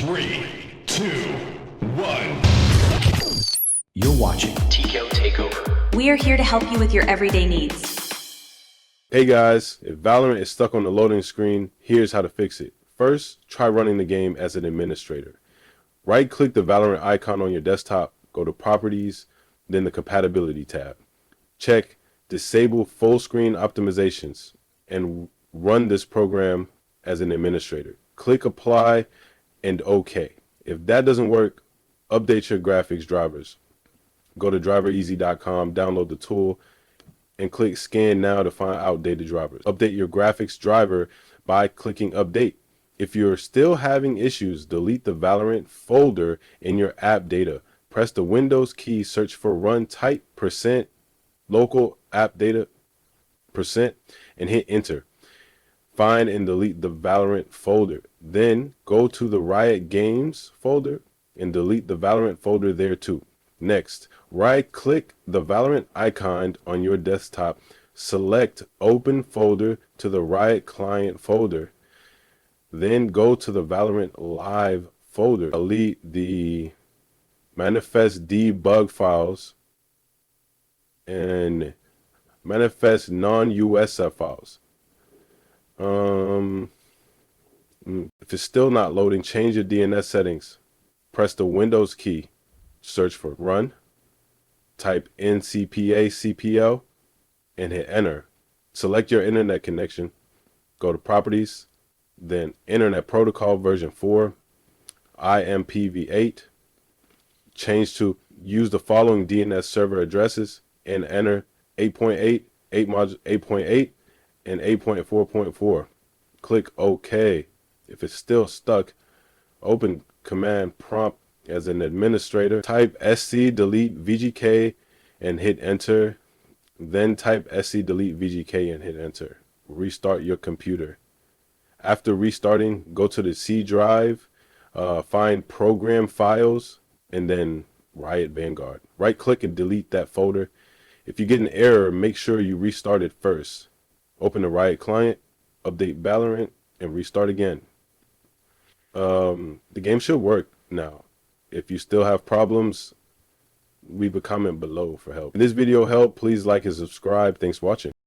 3, 2, 1. You're watching TKO Takeover. We are here to help you with your everyday needs. Hey guys, if Valorant is stuck on the loading screen, here's how to fix it. First, try running the game as an administrator. Right-click the Valorant icon on your desktop, go to Properties, then the Compatibility tab. Check Disable Full Screen Optimizations and run this program as an administrator. Click Apply and OK. If that doesn't work, update your graphics drivers. Go to drivereasy.com, download the tool, and click Scan Now to find outdated drivers. Update your graphics driver by clicking Update. If you're still having issues, delete the Valorant folder in your app data. Press the Windows key, search for Run, type %local app data %, and hit Enter. Find and delete the Valorant folder. Then go to the Riot Games folder and delete the Valorant folder there too. Next, right-click the Valorant icon on your desktop, select Open Folder to the Riot Client folder, then go to the Valorant Live folder. Delete the manifest debug files and manifest non-USF files. If it's still not loading, change your DNS settings. Press the Windows key. Search for Run, type NCPA CPL, and hit Enter. Select your internet connection, go to Properties, then Internet Protocol version 4, IMPv8, change to use the following DNS server addresses, and enter 8.8, 8.8, and 8.4.4. Click OK. If it's still stuck, open Command Prompt as an administrator, type sc delete vgk and hit Enter, then type sc delete vgk and hit Enter. Restart your computer. After restarting, go to the C drive, find Program Files, and then Riot Vanguard. Right click and delete that folder. If you get an error, make sure you restart it first. Open the Riot client, update Valorant, and restart again. The game should work now. If you still have problems, leave a comment below for help. If this video helped, please like and subscribe. Thanks for watching.